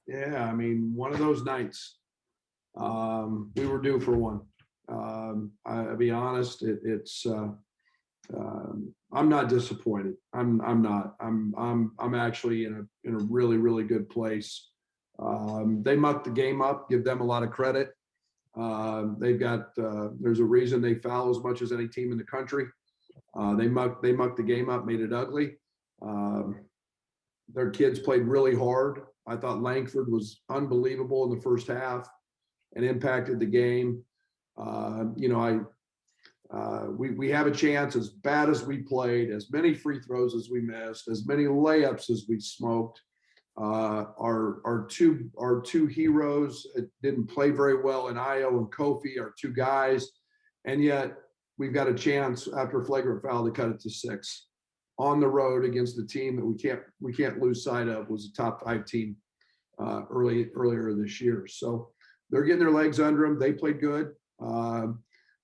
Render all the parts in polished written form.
Yeah, I mean, one of those nights. We were due for one. I'll be honest, I'm not disappointed. I'm not. I'm actually in a really, really good place. They mucked the game up, give them a lot of credit. They've got there's a reason they foul as much as any team in the country. They mucked the game up, made it ugly. Um, their kids played really hard. I thought Langford was unbelievable in the first half and impacted the game. We have a chance, as bad as we played, as many free throws as we missed, as many layups as we smoked. Our two heroes didn't play very well in Io and Kofi, our two guys, and yet we've got a chance after a flagrant foul to cut it to 6 on the road against a team that we can't lose sight of was a top 5 team earlier this year. So they're getting their legs under them. They played good.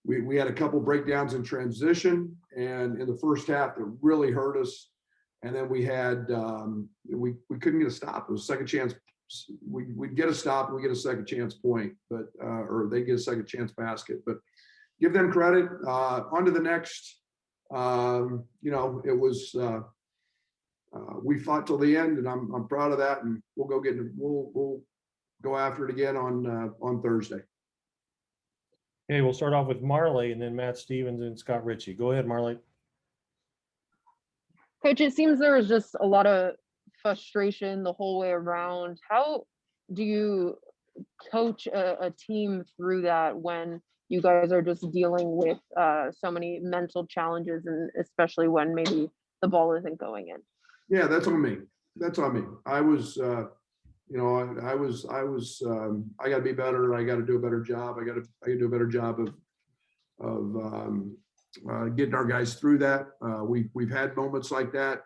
We had a couple breakdowns in transition, and in the first half that really hurt us. And then we had we couldn't get a stop. It was a second chance. We'd get a stop and we get a second chance point, but or they get a second chance basket. But give them credit. On to the next. It was we fought till the end, and I'm proud of that. And we'll go after it again on Thursday. Okay, we'll start off with Marley and then Matt Stevens and Scott Ritchie. Go ahead, Marley. Coach, it seems there was just a lot of frustration the whole way around. How do you coach a team through that when you guys are just dealing with so many mental challenges, and especially when maybe the ball isn't going in? Yeah, that's on me. That's on me. I was, I got to be better. I got to do a better job. I got to do a better job of getting our guys through that. We've had moments like that,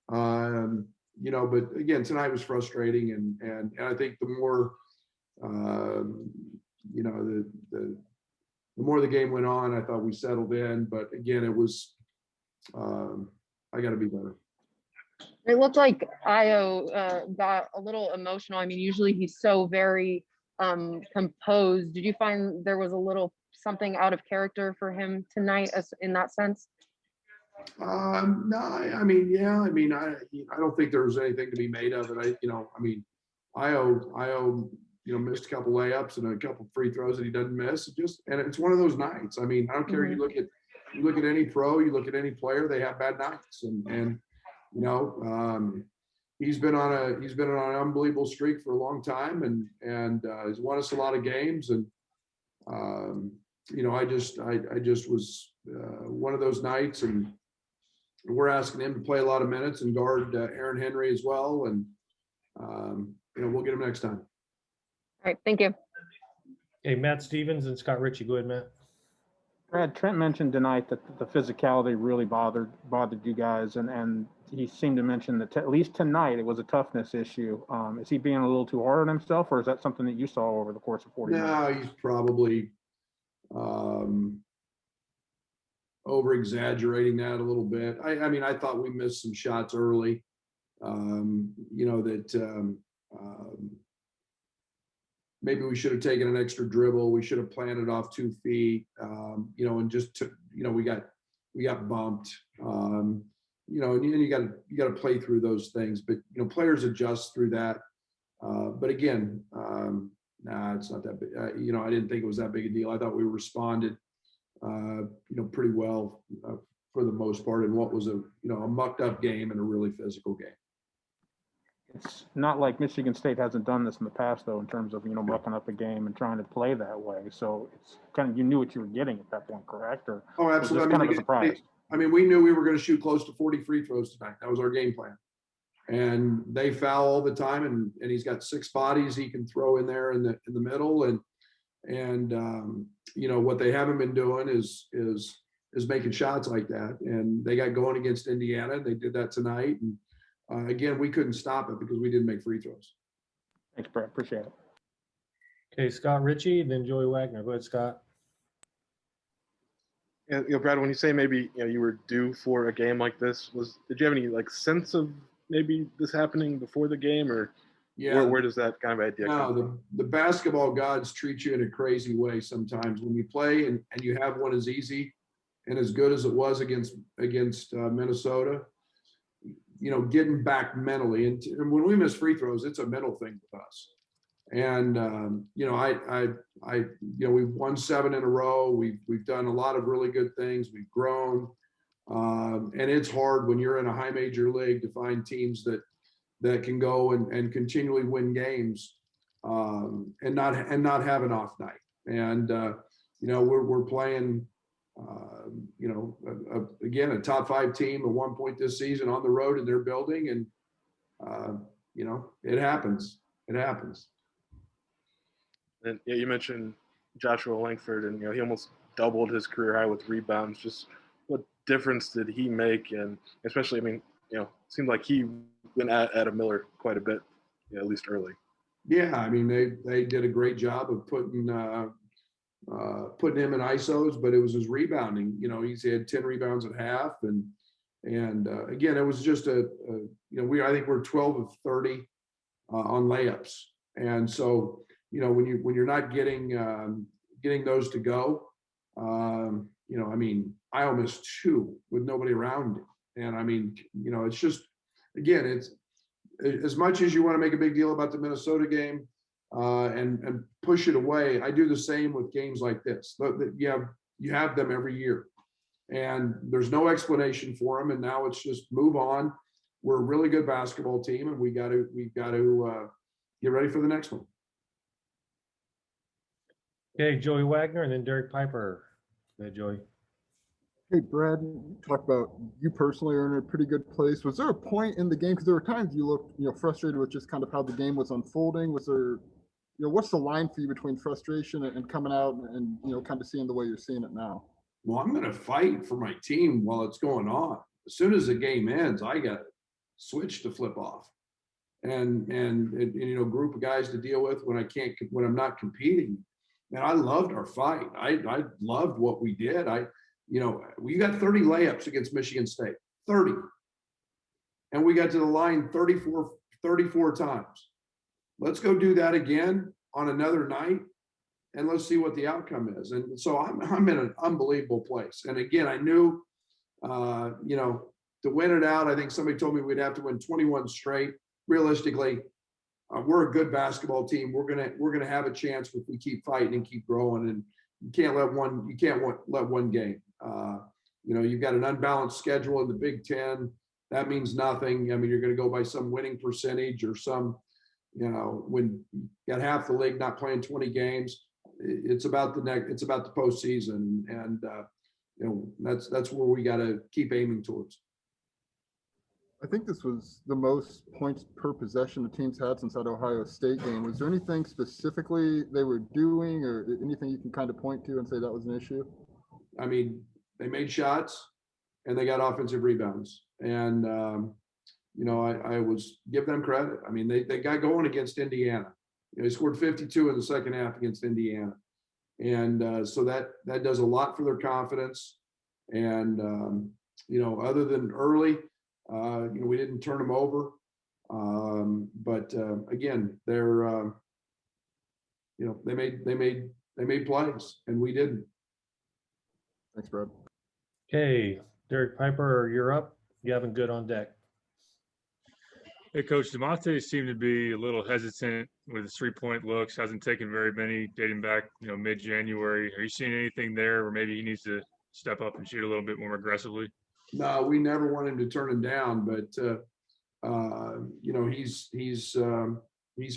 but again, tonight was frustrating, and I think the more, the more the game went on, I thought we settled in. But again, it was, I got to be better. It looked like Io got a little emotional. I mean, usually he's so very composed. Did you find there was a little something out of character for him tonight, as in that sense? No, I mean, yeah, I mean, I don't think there was anything to be made of it. Io, missed a couple layups and a couple free throws that he doesn't miss. And it's one of those nights. I mean, I don't care. You look at any pro, you look at any player, they have bad nights, and he's been on an unbelievable streak for a long time, and he's won us a lot of games, and I just was one of those nights, and we're asking him to play a lot of minutes and guard Aaron Henry as well, and we'll get him next time. All right, thank you. Okay, Matt Stevens and Scott Ritchie. Go ahead, Matt. Brad, Trent mentioned tonight that the physicality really bothered you guys, and he seemed to mention that at least tonight it was a toughness issue. Is he being a little too hard on himself, or is that something that you saw over the course of 40 minutes? No, he's probably over exaggerating that a little bit. I mean, I thought we missed some shots early. Maybe we should have taken an extra dribble. We should have planted off 2 feet, and just took, we got bumped. And you got to play through those things, but players adjust through that. But again, it's not that big. I didn't think it was that big a deal. I thought we responded, pretty well for the most part in what was a mucked up game and a really physical game. It's not like Michigan State hasn't done this in the past, though, in terms of mucking up a game and trying to play that way. So it's kind of, you knew what you were getting at that point, correct? Or oh, absolutely. Kind of a surprise. We knew we were going to shoot close to 40 free throws tonight. That was our game plan. And they foul all the time, and he's got 6 bodies he can throw in there in the middle, and what they haven't been doing is making shots like that. And they got going against Indiana. They did that tonight, and again, we couldn't stop it because we didn't make free throws. Thanks, Brett. Appreciate it. Okay, Scott Ritchie, then Joey Wagner. Go ahead, Scott. Yeah, Brad, when you say maybe you were due for a game like this, did you have any sense of maybe this happening before the game, or Yeah. Where does that kind of idea come from? No, the basketball gods treat you in a crazy way sometimes when you play and you have one as easy and as good as it was against Minnesota. You know, getting back mentally, and when we miss free throws, it's a mental thing with us. And you know, we've won 7 in a row. We've done a lot of really good things. We've grown, and it's hard when you're in a high major league to find teams that can go and continually win games, and not have an off night. And you know, we're playing, you know, again, a top 5 team at one point this season on the road in their building, and you know, it happens. It happens. And yeah, you mentioned Joshua Langford, and he almost doubled his career high with rebounds. Just what difference did he make? And especially, I mean, it seemed like he went at Adam Miller quite a bit, at least early. Yeah, I mean, they did a great job of putting him in ISOs, but it was his rebounding. You know, he had 10 rebounds at half, and again, it was just I think we're 12 of 30 on layups, and so you know, when you're not getting those to go, you know, I mean, I almost 2 with nobody around, and I mean, you know, it's just, again, it's as much as you want to make a big deal about the Minnesota game and push it away. I do the same with games like this. You have them every year, and there's no explanation for them. And now it's just move on. We're a really good basketball team, and we've got to get ready for the next one. Okay, Joey Wagner and then Derek Piper. Go ahead, Joey. Hey, Brad, you talked about you personally are in a pretty good place. Was there a point in the game, because there were times you looked, frustrated with just kind of how the game was unfolding? Was there, what's the line for you between frustration and coming out and kind of seeing the way you're seeing it now? Well, I'm going to fight for my team while it's going on. As soon as the game ends, I got to switch to flip off, and group of guys to deal with when I'm not competing. Man, I loved our fight. I loved what we did. We got 30 layups against Michigan State, 30. And we got to the line 34 times. Let's go do that again on another night, and let's see what the outcome is. And so I'm in an unbelievable place. And again, I knew, to win it out, I think somebody told me we'd have to win 21 straight. Realistically, we're a good basketball team. We're gonna have a chance if we keep fighting and keep growing. And you can't let one game. You've got an unbalanced schedule in the Big Ten. That means nothing. I mean, you're going to go by some winning percentage or some, when you got half the league not playing 20 games, it's about the postseason, and that's where we got to keep aiming towards. I think this was the most points per possession the team's had since that Ohio State game. Was there anything specifically they were doing or anything you can kind of point to and say that was an issue? I mean, they made shots and they got offensive rebounds. And, I was give them credit. I mean, they got going against Indiana. They scored 52 in the second half against Indiana. And so that does a lot for their confidence. And, other than early, we didn't turn them over. But again, they're, they made plays and we didn't. Thanks, Brad. Okay, Derek Piper, you're up. You haven't good on deck. Hey, Coach, DeMonte seemed to be a little hesitant with his three-point looks. Hasn't taken very many dating back, mid-January. Are you seeing anything there where maybe he needs to step up and shoot a little bit more aggressively? No, we never want him to turn him down, but he's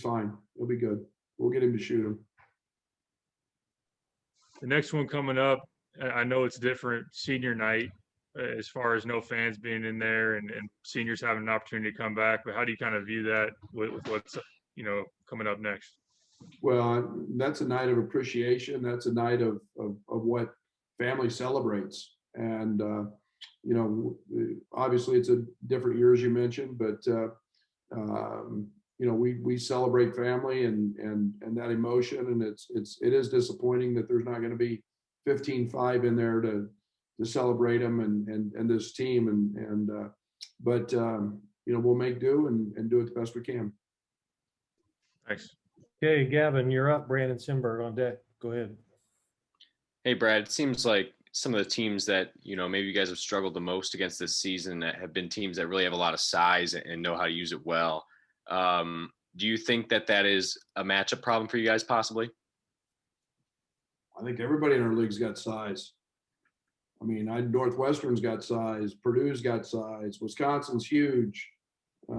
fine. He'll be good. We'll get him to shoot him. The next one coming up, I know it's different, senior night, as far as no fans being in there and seniors having an opportunity to come back. But how do you kind of view that with what's coming up next? Well, that's a night of appreciation. That's a night of what family celebrates. And obviously it's a different year, as you mentioned, but we celebrate family and that emotion. And it is disappointing that there's not going to be 15-5 in there to celebrate them and this team. But we'll make do and do it the best we can. Thanks. Okay, Gavin, you're up. Brandon Simberg on deck. Go ahead. Hey, Brad, it seems like some of the teams that, maybe you guys have struggled the most against this season that have been teams that really have a lot of size and know how to use it well. Do you think that that is a matchup problem for you guys possibly? I think everybody in our league's got size. I mean, Northwestern's got size, Purdue's got size, Wisconsin's huge. I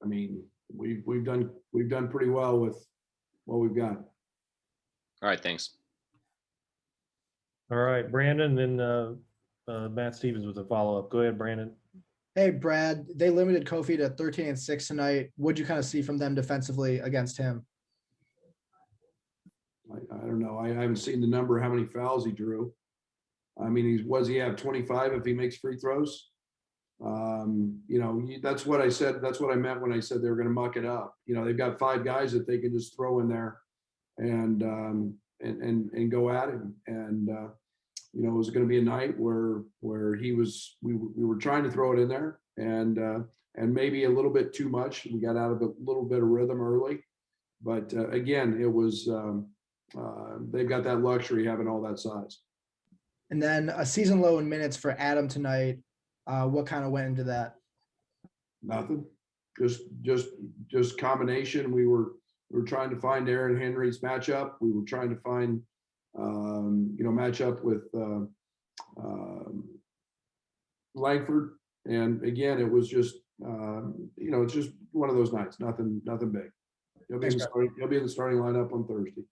mean, we've done pretty well with what we've got. All right, thanks. All right, Brandon, then Matt Stevens with a follow-up. Go ahead, Brandon. Hey, Brad, they limited Kofi to 13-6 tonight. What'd you kind of see from them defensively against him? I don't know. I haven't seen the number, how many fouls he drew. I mean, he have 25 if he makes free throws? That's what I said. That's what I meant when I said they were going to muck it up. They've got 5 guys that they can just throw in there and go at him. And it was going to be a night where we were trying to throw it in there and maybe a little bit too much. We got out of a little bit of rhythm early, but again, it was they've got that luxury having all that size. And then a season low in minutes for Adam tonight. What kind of went into that? Nothing. Just combination. We were trying to find Aaron Henry's matchup. We were trying to find matchup with Langford. And again, it was just it's just one of those nights. Nothing big. He'll be in the starting lineup on Thursday.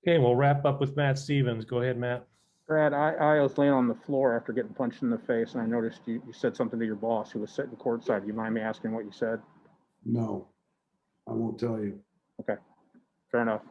Okay, we'll wrap up with Matt Stevens. Go ahead, Matt. Brad, I was laying on the floor after getting punched in the face, and I noticed you said something to your boss who was sitting courtside. Do you mind me asking what you said? No, I won't tell you. Okay, fair enough.